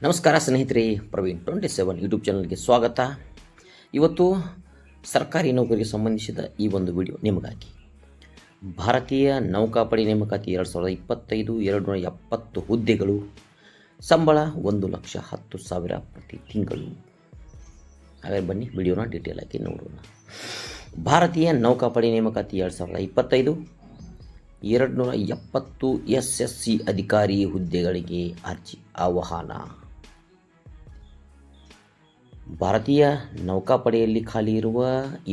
ನಮಸ್ಕಾರ ಸ್ನೇಹಿತರೆ, ಪ್ರವೀಣ್ 27 ಯೂಟ್ಯೂಬ್ ಚಾನಲ್ಗೆ ಸ್ವಾಗತ. ಇವತ್ತು ಸರ್ಕಾರಿ ನೌಕರಿಗೆ ಸಂಬಂಧಿಸಿದ ಈ ಒಂದು ವಿಡಿಯೋ ನಿಮಗಾಗಿ. ಭಾರತೀಯ ನೌಕಾಪಡೆ ನೇಮಕಾತಿ 2025 270 ಹುದ್ದೆಗಳು, ಸಂಬಳ 1,10,10,000 ಪ್ರತಿ ತಿಂಗಳು. ಹಾಗಾದರೆ ಬನ್ನಿ ವಿಡಿಯೋನ ಡೀಟೇಲ್ ಆಗಿ ನೋಡೋಣ. ಭಾರತೀಯ ನೌಕಾಪಡೆ ನೇಮಕಾತಿ 2025 270 SSC ಅಧಿಕಾರಿ ಹುದ್ದೆಗಳಿಗೆ ಅರ್ಜಿ ಆಹ್ವಾನ. ಭಾರತೀಯ ನೌಕಾಪಡೆಯಲ್ಲಿ ಖಾಲಿ ಇರುವ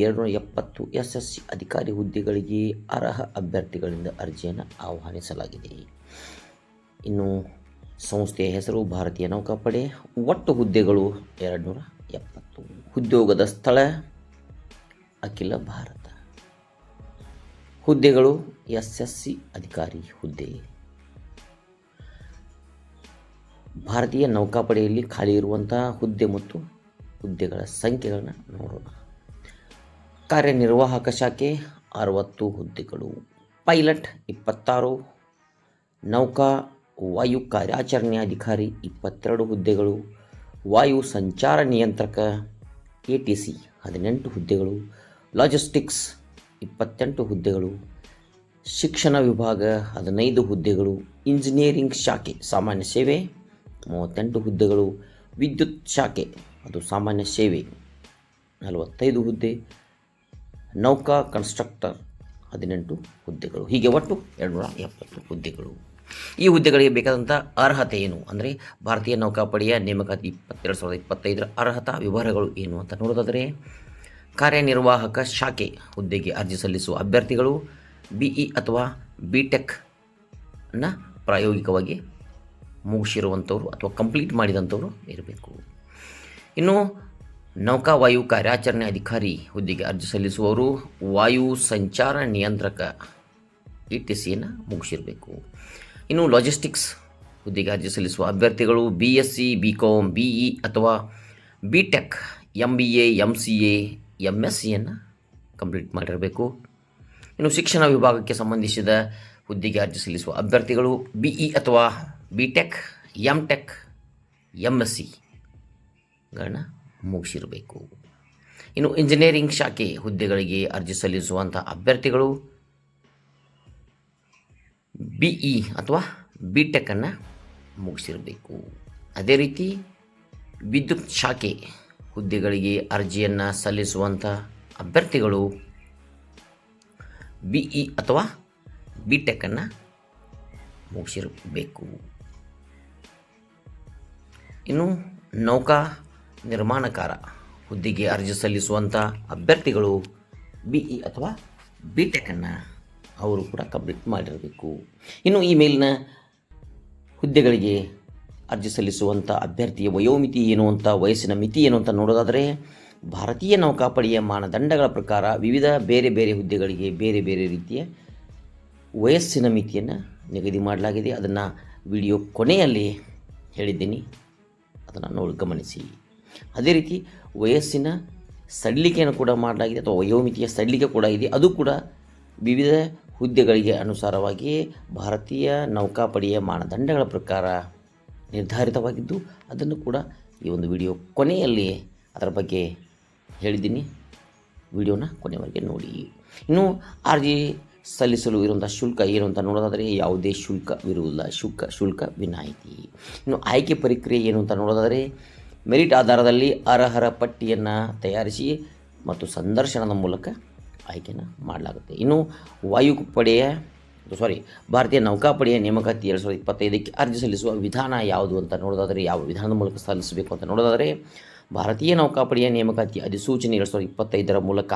270 SSC ಅಧಿಕಾರಿ ಹುದ್ದೆಗಳಿಗೆ ಅರ್ಹ ಅಭ್ಯರ್ಥಿಗಳಿಂದ ಅರ್ಜಿಯನ್ನು ಆಹ್ವಾನಿಸಲಾಗಿದೆ. ಇನ್ನು ಸಂಸ್ಥೆಯ ಹೆಸರು ಭಾರತೀಯ ನೌಕಾಪಡೆ. ಒಟ್ಟು ಹುದ್ದೆಗಳು 270. ಉದ್ಯೋಗದ ಸ್ಥಳ ಅಖಿಲ ಭಾರತ. ಹುದ್ದೆಗಳು SSC ಅಧಿಕಾರಿ ಹುದ್ದೆ. ಭಾರತೀಯ ನೌಕಾಪಡೆಯಲ್ಲಿ ಖಾಲಿ ಇರುವಂತಹ ಹುದ್ದೆ ಮತ್ತು ಹುದ್ದೆಗಳ ಸಂಖ್ಯೆಗಳನ್ನು ನೋಡೋಣ. ಕಾರ್ಯನಿರ್ವಾಹಕ ಶಾಖೆ 60 ಹುದ್ದೆಗಳು, ಪೈಲಟ್ 26, ನೌಕಾ ವಾಯು ಕಾರ್ಯಾಚರಣೆ ಅಧಿಕಾರಿ 22 ಹುದ್ದೆಗಳು, ವಾಯು ಸಂಚಾರ ನಿಯಂತ್ರಕ ATC 18 ಹುದ್ದೆಗಳು, ಲಾಜಿಸ್ಟಿಕ್ಸ್ 28 ಹುದ್ದೆಗಳು, ಶಿಕ್ಷಣ ವಿಭಾಗ 15 ಹುದ್ದೆಗಳು, ಇಂಜಿನಿಯರಿಂಗ್ ಶಾಖೆ ಸಾಮಾನ್ಯ ಸೇವೆ 38 ಹುದ್ದೆಗಳು, ವಿದ್ಯುತ್ ಶಾಖೆ ಅದು ಸಾಮಾನ್ಯ ಸೇವೆ 45 ಹುದ್ದೆ, ನೌಕಾ ಕನ್ಸ್ಟ್ರಕ್ಟರ್ 18 ಹುದ್ದೆಗಳು. ಹೀಗೆ ಒಟ್ಟು 270 ಹುದ್ದೆಗಳು. ಈ ಹುದ್ದೆಗಳಿಗೆ ಬೇಕಾದಂಥ ಅರ್ಹತೆ ಏನು ಅಂದರೆ ಭಾರತೀಯ ನೌಕಾಪಡೆಯ ನೇಮಕಾತಿ 2025 ಅರ್ಹತಾ ವಿವರಗಳು ಏನು ಅಂತ ನೋಡೋದಾದರೆ, ಕಾರ್ಯನಿರ್ವಾಹಕ ಶಾಖೆ ಹುದ್ದೆಗೆ ಅರ್ಜಿ ಸಲ್ಲಿಸುವ ಅಭ್ಯರ್ಥಿಗಳು BE ಅಥವಾ BTech ಅನ್ನು ಪ್ರಾಯೋಗಿಕವಾಗಿ ಮುಗಿಸಿರುವಂಥವ್ರು ಅಥವಾ ಕಂಪ್ಲೀಟ್ ಮಾಡಿದಂಥವ್ರು ಇರಬೇಕು. ಇನ್ನು ನೌಕಾ ವಾಯು ಕಾರ್ಯಾಚರಣೆ ಅಧಿಕಾರಿ ಹುದ್ದೆಗೆ ಅರ್ಜಿ ಸಲ್ಲಿಸುವವರು ವಾಯು ಸಂಚಾರ ನಿಯಂತ್ರಕ ETCಯನ್ನು ಮುಗಿಸಿರಬೇಕು. ಇನ್ನು ಲಾಜಿಸ್ಟಿಕ್ಸ್ ಹುದ್ದೆಗೆ ಅರ್ಜಿ ಸಲ್ಲಿಸುವ ಅಭ್ಯರ್ಥಿಗಳು BSc BCom BE ಅಥವಾ BTech MBA MCA MSCಯನ್ನು ಕಂಪ್ಲೀಟ್ ಮಾಡಿರಬೇಕು. ಇನ್ನು ಶಿಕ್ಷಣ ವಿಭಾಗಕ್ಕೆ ಸಂಬಂಧಿಸಿದ ಹುದ್ದೆಗೆ ಅರ್ಜಿ ಸಲ್ಲಿಸುವ ಅಭ್ಯರ್ಥಿಗಳು BE ಅಥವಾ BTech MTech MSCಗಳನ್ನ ಮುಗಿಸಿರಬೇಕು. ಇನ್ನು ಇಂಜಿನಿಯರಿಂಗ್ ಶಾಖೆ ಹುದ್ದೆಗಳಿಗೆ ಅರ್ಜಿ ಸಲ್ಲಿಸುವಂಥ ಅಭ್ಯರ್ಥಿಗಳು BE ಅಥವಾ BTechನ್ನು ಮುಗಿಸಿರಬೇಕು. ಅದೇ ರೀತಿ ವಿದ್ಯುತ್ ಶಾಖೆ ಹುದ್ದೆಗಳಿಗೆ ಅರ್ಜಿಯನ್ನು ಸಲ್ಲಿಸುವಂಥ ಅಭ್ಯರ್ಥಿಗಳು BE ಅಥವಾ BTechನ್ನು ಮುಗಿಸಿರಬೇಕು. ಇನ್ನು ನೌಕಾ ನಿರ್ಮಾಣಕಾರ ಹುದ್ದೆಗೆ ಅರ್ಜಿ ಸಲ್ಲಿಸುವಂಥ ಅಭ್ಯರ್ಥಿಗಳು BE ಅಥವಾ BTechನ್ನು ಅವರು ಕೂಡ ಕಂಪ್ಲೀಟ್ ಮಾಡಿರಬೇಕು. ಇನ್ನು ಈ ಮೇಲಿನ ಹುದ್ದೆಗಳಿಗೆ ಅರ್ಜಿ ಸಲ್ಲಿಸುವಂಥ ಅಭ್ಯರ್ಥಿಯ ವಯೋಮಿತಿ ಏನು ಅಂತ, ವಯಸ್ಸಿನ ಮಿತಿ ಏನು ಅಂತ ನೋಡೋದಾದರೆ, ಭಾರತೀಯ ನೌಕಾಪಡೆಯ ಮಾನದಂಡಗಳ ಪ್ರಕಾರ ವಿವಿಧ ಬೇರೆ ಬೇರೆ ಹುದ್ದೆಗಳಿಗೆ ಬೇರೆ ಬೇರೆ ರೀತಿಯ ವಯಸ್ಸಿನ ಮಿತಿಯನ್ನು ನಿಗದಿ ಮಾಡಲಾಗಿದೆ. ಅದನ್ನು ವಿಡಿಯೋ ಕೊನೆಯಲ್ಲಿ ಹೇಳಿದ್ದೀನಿ, ಅದನ್ನು ಗಮನಿಸಿ. ಅದೇ ರೀತಿ ವಯಸ್ಸಿನ ಸಡಿಲಿಕೆಯನ್ನು ಕೂಡ ಮಾಡಲಾಗಿದೆ ಅಥವಾ ವಯೋಮಿತಿಯ ಸಡಿಲಿಕೆ ಕೂಡ ಇದೆ. ಅದು ಕೂಡ ವಿವಿಧ ಹುದ್ದೆಗಳಿಗೆ ಅನುಸಾರವಾಗಿ ಭಾರತೀಯ ನೌಕಾಪಡೆಯ ಮಾನದಂಡಗಳ ಪ್ರಕಾರ ನಿರ್ಧಾರಿತವಾಗಿದ್ದು, ಅದನ್ನು ಕೂಡ ಈ ಒಂದು ವಿಡಿಯೋ ಕೊನೆಯಲ್ಲಿ ಅದರ ಬಗ್ಗೆ ಹೇಳಿದ್ದೀನಿ. ವಿಡಿಯೋನ ಕೊನೆಯವರೆಗೆ ನೋಡಿ. ಇನ್ನು ಅರ್ಜಿ ಸಲ್ಲಿಸಲು ಇರುವಂಥ ಶುಲ್ಕ ಏನು ಅಂತ ನೋಡೋದಾದರೆ, ಯಾವುದೇ ಶುಲ್ಕವಿರುವುದಿಲ್ಲ, ಶುಲ್ಕ ವಿನಾಯಿತಿ. ಇನ್ನು ಆಯ್ಕೆ ಪ್ರಕ್ರಿಯೆ ಏನು ಅಂತ ನೋಡೋದಾದರೆ, ಮೆರಿಟ್ ಆಧಾರದಲ್ಲಿ ಅರ್ಹರ ಪಟ್ಟಿಯನ್ನು ತಯಾರಿಸಿ ಮತ್ತು ಸಂದರ್ಶನದ ಮೂಲಕ ಆಯ್ಕೆಯನ್ನು ಮಾಡಲಾಗುತ್ತೆ. ಇನ್ನು ಭಾರತೀಯ ನೌಕಾಪಡೆಯ ನೇಮಕಾತಿ 2025ಕ್ಕೆ ಅರ್ಜಿ ಸಲ್ಲಿಸುವ ವಿಧಾನ ಯಾವುದು ಅಂತ ನೋಡೋದಾದರೆ, ಯಾವ ವಿಧಾನದ ಮೂಲಕ ಸಲ್ಲಿಸಬೇಕು ಅಂತ ನೋಡೋದಾದರೆ, ಭಾರತೀಯ ನೌಕಾಪಡೆಯ ನೇಮಕಾತಿ ಅಧಿಸೂಚನೆ 2025 ಮೂಲಕ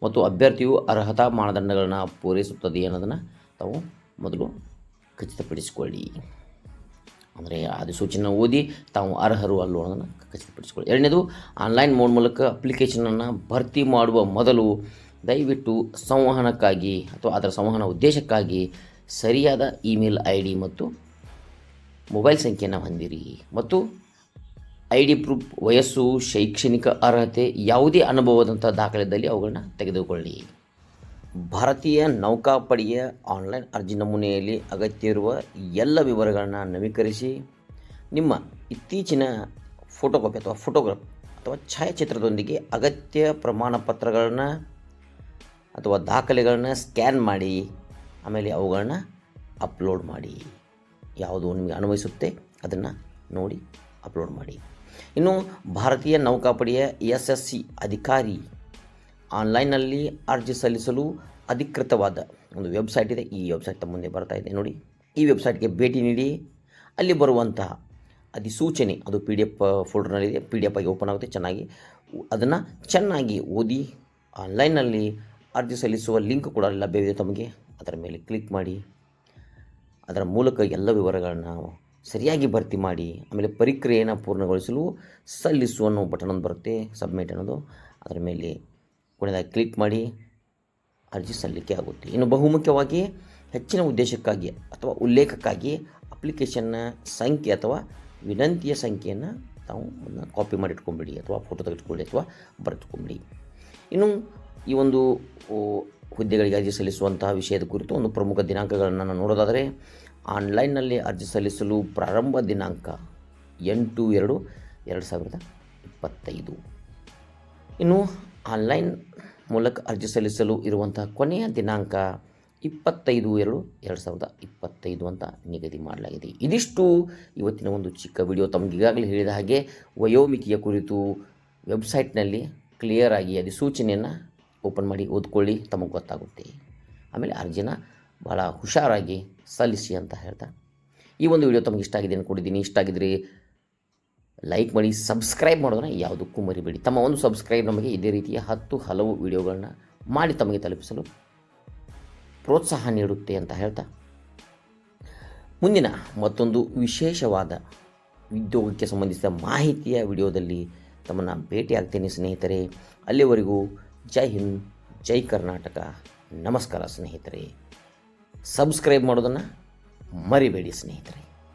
ಮತ್ತು ಅಭ್ಯರ್ಥಿಯು ಅರ್ಹತಾ ಮಾನದಂಡಗಳನ್ನು ಪೂರೈಸುತ್ತದೆ ಅನ್ನೋದನ್ನು ತಾವು ಮೊದಲು ಖಚಿತಪಡಿಸಿಕೊಳ್ಳಿ. ಅಂದರೆ ಅಧಿಸೂಚನೆ ಓದಿ ತಾವು ಅರ್ಹರು ಅಲ್ಲೋ ಅನ್ನೋದನ್ನು ಖಚಿತಪಡಿಸಿಕೊಳ್ಳಿ. ಎರಡನೇದು, ಆನ್ಲೈನ್ ಮೋಡ್ ಮೂಲಕ ಅಪ್ಲಿಕೇಶನನ್ನು ಭರ್ತಿ ಮಾಡುವ ಮೊದಲು ದಯವಿಟ್ಟು ಸಂವಹನಕ್ಕಾಗಿ ಅಥವಾ ಅದರ ಸಂವಹನ ಉದ್ದೇಶಕ್ಕಾಗಿ ಸರಿಯಾದ ಇಮೇಲ್ ID ಮತ್ತು ಮೊಬೈಲ್ ಸಂಖ್ಯೆಯನ್ನು ಹೊಂದಿರಿ. ಮತ್ತು ID ಪ್ರೂಫ್, ವಯಸ್ಸು, ಶೈಕ್ಷಣಿಕ ಅರ್ಹತೆ, ಯಾವುದೇ ಅನುಭವದಂಥ ದಾಖಲೆಯಲ್ಲಿ ಅವುಗಳನ್ನ ತೆಗೆದುಕೊಳ್ಳಿ. ಭಾರತೀಯ ನೌಕಾಪಡೆಯ ಆನ್ಲೈನ್ ಅರ್ಜಿ ನಮೂನೆಯಲ್ಲಿ ಅಗತ್ಯ ಇರುವ ಎಲ್ಲ ವಿವರಗಳನ್ನು ನವೀಕರಿಸಿ ನಿಮ್ಮ ಇತ್ತೀಚಿನ ಫೋಟೋಕಾಪಿ ಅಥವಾ ಫೋಟೋಗ್ರಾಫ್ ಅಥವಾ ಛಾಯಾಚಿತ್ರದೊಂದಿಗೆ ಅಗತ್ಯ ಪ್ರಮಾಣ ಪತ್ರಗಳನ್ನ ಅಥವಾ ದಾಖಲೆಗಳನ್ನ ಸ್ಕ್ಯಾನ್ ಮಾಡಿ ಆಮೇಲೆ ಅವುಗಳನ್ನ ಅಪ್ಲೋಡ್ ಮಾಡಿ. ಯಾವುದು ನಿಮಗೆ ಅನ್ವಯಿಸುತ್ತೆ ಅದನ್ನು ನೋಡಿ ಅಪ್ಲೋಡ್ ಮಾಡಿ. ಇನ್ನು ಭಾರತೀಯ ನೌಕಾಪಡೆಯ SSC ಅಧಿಕಾರಿ ಆನ್ಲೈನ್ನಲ್ಲಿ ಅರ್ಜಿ ಸಲ್ಲಿಸಲು ಅಧಿಕೃತವಾದ ಒಂದು ವೆಬ್ಸೈಟ್ ಇದೆ. ಈ ವೆಬ್ಸೈಟ್ ತಮ್ಮ ಮುಂದೆ ಬರ್ತಾ ಇದೆ ನೋಡಿ. ಈ ವೆಬ್ಸೈಟ್ಗೆ ಭೇಟಿ ನೀಡಿ ಅಲ್ಲಿ ಬರುವಂತಹ ಅಧಿಸೂಚನೆ ಅದು PDF ಫೋಲ್ಡರ್ನಲ್ಲಿದೆ. PDF ಆಗಿ ಓಪನ್ ಆಗುತ್ತೆ. ಅದನ್ನು ಚೆನ್ನಾಗಿ ಓದಿ ಆನ್ಲೈನ್ನಲ್ಲಿ ಅರ್ಜಿ ಸಲ್ಲಿಸುವ ಲಿಂಕ್ ಕೂಡ ಲಭ್ಯವಿದೆ ತಮಗೆ. ಅದರ ಮೇಲೆ ಕ್ಲಿಕ್ ಮಾಡಿ ಅದರ ಮೂಲಕ ಎಲ್ಲ ವಿವರಗಳನ್ನು ಸರಿಯಾಗಿ ಭರ್ತಿ ಮಾಡಿ ಆಮೇಲೆ ಪ್ರಕ್ರಿಯೆಯನ್ನು ಪೂರ್ಣಗೊಳಿಸಲು ಸಲ್ಲಿಸು ಅನ್ನೋ ಬಟನ್ ಒಂದು ಬರುತ್ತೆ, ಸಬ್ಮಿಟ್ ಅನ್ನೋದು. ಅದರ ಮೇಲೆ ಕೊನೆಯದಾಗಿ ಕ್ಲಿಕ್ ಮಾಡಿ ಅರ್ಜಿ ಸಲ್ಲಿಕೆ ಆಗುತ್ತೆ. ಇನ್ನು ಬಹುಮುಖ್ಯವಾಗಿ ಹೆಚ್ಚಿನ ಉದ್ದೇಶಕ್ಕಾಗಿ ಅಥವಾ ಉಲ್ಲೇಖಕ್ಕಾಗಿ ಅಪ್ಲಿಕೇಶನ್ನ ಸಂಖ್ಯೆ ಅಥವಾ ವಿನಂತಿಯ ಸಂಖ್ಯೆಯನ್ನು ತಾವು ಕಾಪಿ ಮಾಡಿ ಇಟ್ಕೊಂಬಿಡಿ ಅಥವಾ ಫೋಟೋ ತೆಗೆದುಕೊಳ್ಳಿ ಅಥವಾ ಬರೆದುಕೊಂಬಿಡಿ. ಇನ್ನು ಈ ಒಂದು ಹುದ್ದೆಗಳಿಗೆ ಅರ್ಜಿ ಸಲ್ಲಿಸುವಂತಹ ವಿಷಯದ ಕುರಿತು ಒಂದು ಪ್ರಮುಖ ದಿನಾಂಕಗಳನ್ನು ನಾನು ನೋಡೋದಾದರೆ ಆನ್ಲೈನ್ನಲ್ಲಿ ಅರ್ಜಿ ಸಲ್ಲಿಸಲು ಪ್ರಾರಂಭ ದಿನಾಂಕ 8/2/2025. ಇನ್ನು ಆನ್ಲೈನ್ ಮೂಲಕ ಅರ್ಜಿ ಸಲ್ಲಿಸಲು ಇರುವಂತಹ ಕೊನೆಯ ದಿನಾಂಕ 25/2/2025 ಅಂತ ನಿಗದಿ ಮಾಡಲಾಗಿದೆ. ಇದಿಷ್ಟು ಇವತ್ತಿನ ಒಂದು ಚಿಕ್ಕ ವಿಡಿಯೋ. ತಮಗೆ ಈಗಾಗಲೇ ಹೇಳಿದ ಹಾಗೆ ವಯೋಮಿತಿಯ ಕುರಿತು ವೆಬ್ಸೈಟ್ನಲ್ಲಿ ಕ್ಲಿಯರ್ ಆಗಿ ಅಧಿಸೂಚನೆಯನ್ನು ಓಪನ್ ಮಾಡಿ ಓದ್ಕೊಳ್ಳಿ, ತಮಗೆ ಗೊತ್ತಾಗುತ್ತೆ. ಆಮೇಲೆ ಅರ್ಜಿನ ಭಾಳ ಹುಷಾರಾಗಿ ಸಲ್ಲಿಸಿ ಅಂತ ಹೇಳ್ತಾ ಈ ಒಂದು ವಿಡಿಯೋ ತಮಗೆ ಇಷ್ಟ ಆಗಿದೆ ಅಂದ್ಕೊಂಡಿದ್ದೀನಿ. ಇಷ್ಟ ಆಗಿದ್ರೆ ಲೈಕ್ ಮಾಡಿ, ಸಬ್ಸ್ಕ್ರೈಬ್ ಮಾಡೋದನ್ನ ಯಾವುದಕ್ಕೂ ಮರಿಬೇಡಿ. ತಮ್ಮ ಒಂದು ಸಬ್ಸ್ಕ್ರೈಬ್ ನಮಗೆ ಇದೇ ರೀತಿಯ ಹಲವು ವಿಡಿಯೋಗಳನ್ನ ಮಾಡಿ ತಮಗೆ ತಲುಪಿಸಲು ಪ್ರೋತ್ಸಾಹ ನೀಡುತ್ತೆ ಅಂತ ಹೇಳ್ತಾ ಮುಂದಿನ ಮತ್ತೊಂದು ವಿಶೇಷವಾದ ಉದ್ಯೋಗಕ್ಕೆ ಸಂಬಂಧಿಸಿದ ಮಾಹಿತಿಯ ವಿಡಿಯೋದಲ್ಲಿ ತಮ್ಮನ್ನು ಭೇಟಿ ಆಗ್ತೇನೆ ಸ್ನೇಹಿತರೆ. ಅಲ್ಲಿವರೆಗೂ ಜೈ ಹಿಂದ್, ಜೈ ಕರ್ನಾಟಕ, ನಮಸ್ಕಾರ ಸ್ನೇಹಿತರೆ. ಸಬ್ಸ್ಕ್ರೈಬ್ ಮಾಡೋದನ್ನು ಮರಿಬೇಡಿ ಸ್ನೇಹಿತರೆ.